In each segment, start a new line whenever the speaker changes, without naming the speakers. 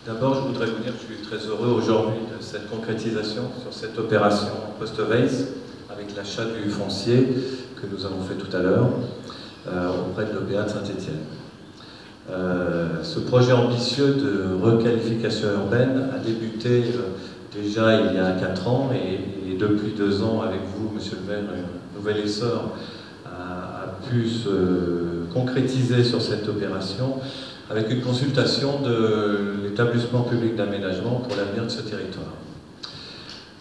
D'abord, je voudrais vous dire que je suis très heureux aujourd'hui de cette concrétisation sur cette opération post-Weiss avec l'achat du foncier que nous avons fait tout à l'heure auprès de l'OPA de Saint-Étienne. Ce projet ambitieux de requalification urbaine a débuté déjà il y a 4 ans et depuis 2 ans avec vous, Monsieur le maire, un nouvel essor a pu se concrétiser sur cette opération avec une consultation de l'établissement public d'aménagement pour l'avenir de ce territoire.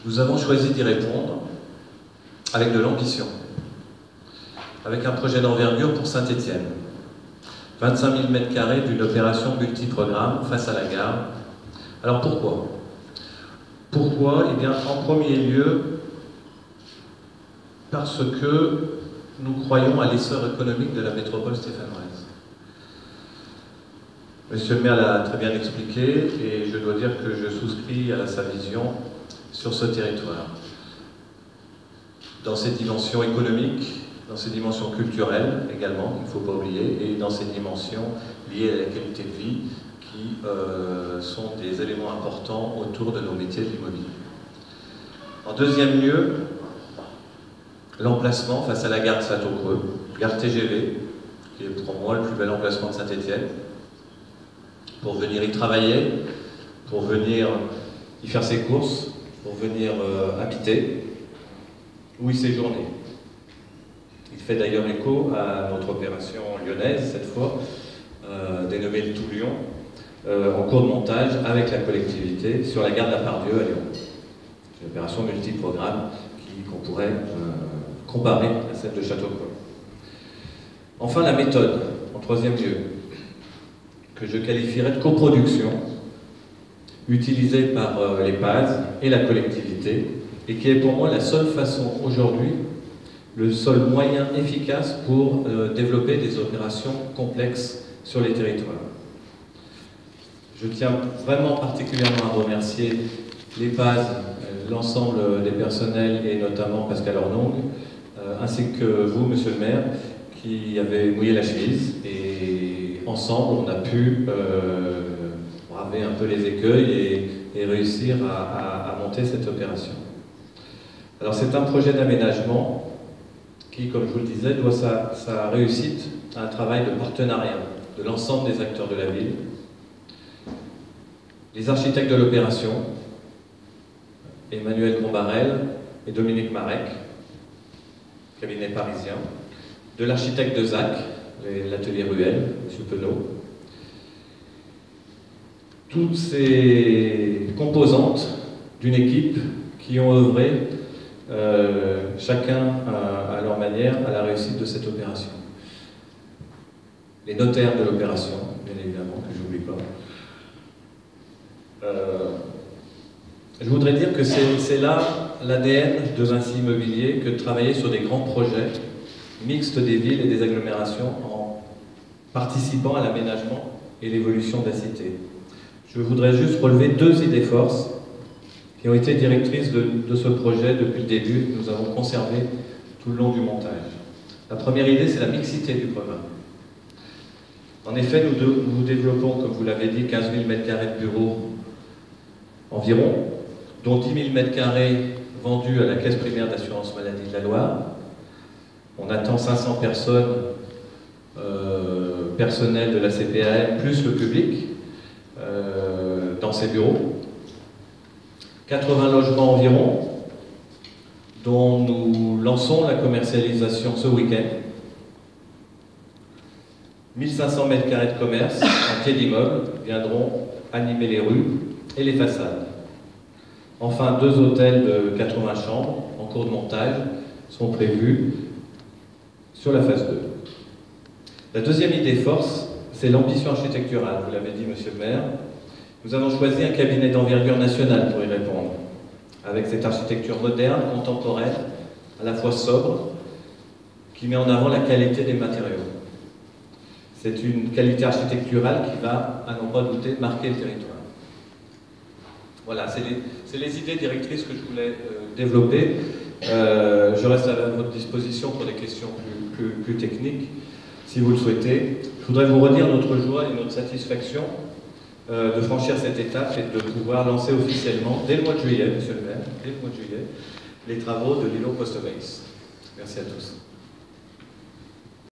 Nous avons choisi d'y répondre avec de l'ambition, avec un projet d'envergure pour Saint-Étienne. 25 000 m² d'une opération multiprogramme face à la gare. Alors pourquoi? Pourquoi? Eh bien, en premier lieu, parce que nous croyons à l'essor économique de la métropole stéphanoise. Monsieur le maire l'a très bien expliqué et je dois dire que je souscris à sa vision sur ce territoire. Dans ses dimensions économiques, dans ses dimensions culturelles également, il ne faut pas oublier, et dans ses dimensions liées à la qualité de vie qui sont des éléments importants autour de nos métiers de l'immobilier. En deuxième lieu, l'emplacement face à la gare de Châteaucreux, gare TGV, qui est pour moi le plus bel emplacement de Saint-Étienne, pour venir y travailler, pour venir y faire ses courses, pour venir habiter ou y séjourner. Il fait d'ailleurs écho à notre opération lyonnaise, cette fois, dénommée le Tout Lyon, en cours de montage avec la collectivité sur la gare de la Part-Dieu à Lyon. C'est une opération multiprogramme qu'on pourrait comparer à celle de Châteaucreux. Enfin, la méthode, en troisième lieu, que je qualifierais de coproduction, utilisée par les PAS et la collectivité, et qui est pour moi la seule façon aujourd'hui, le seul moyen efficace pour développer des opérations complexes sur les territoires. Je tiens vraiment particulièrement à remercier les PAS, l'ensemble des personnels et notamment Pascal Ornong, ainsi que vous, Monsieur le maire, qui avez mouillé la chemise et ensemble on a pu braver un peu les écueils et réussir à monter cette opération. Alors c'est un projet d'aménagement qui, comme je vous le disais, doit sa réussite à un travail de partenariat de l'ensemble des acteurs de la ville, les architectes de l'opération, Emmanuel Combarel et Dominique Marek, cabinet parisien, de l'architecte de ZAC, l'atelier Ruel, M. Penaud. Toutes ces composantes d'une équipe qui ont œuvré chacun à leur manière à la réussite de cette opération. Les notaires de l'opération, bien évidemment, que je n'oublie pas. Je voudrais dire que c'est là l'ADN de Vinci Immobilier que de travailler sur des grands projets mixtes des villes et des agglomérations en participant à l'aménagement et l'évolution de la cité. Je voudrais juste relever 2 idées forces qui ont été directrices de ce projet depuis le début, que nous avons conservé tout le long du montage. La première idée, c'est la mixité du programme. En effet, nous développons, comme vous l'avez dit, 15 000 m² de bureaux environ, dont 10 000 m² vendus à la Caisse primaire d'assurance maladie de la Loire. On attend 500 personnes, personnel de la CPAM, plus le public, dans ces bureaux. 80 logements environ, dont nous lançons la commercialisation ce week-end. 1500 m² de commerce en pied d'immeuble viendront animer les rues et les façades. Enfin, 2 hôtels de 80 chambres en cours de montage sont prévus sur la phase 2. La deuxième idée force, c'est l'ambition architecturale. Vous l'avez dit, Monsieur le maire. Nous avons choisi un cabinet d'envergure nationale pour y répondre, avec cette architecture moderne, contemporaine, à la fois sobre, qui met en avant la qualité des matériaux. C'est une qualité architecturale qui va, à n'en pas douter, marquer le territoire. Voilà, c'est les idées directrices que je voulais développer. Je reste à votre disposition pour des questions plus techniques. si vous le souhaitez. Je voudrais vous redire notre joie et notre satisfaction de franchir cette étape et de pouvoir lancer officiellement, dès le mois de juillet, monsieur le maire, dès le mois de juillet, les travaux de l'îlot Postobéis. Merci à tous.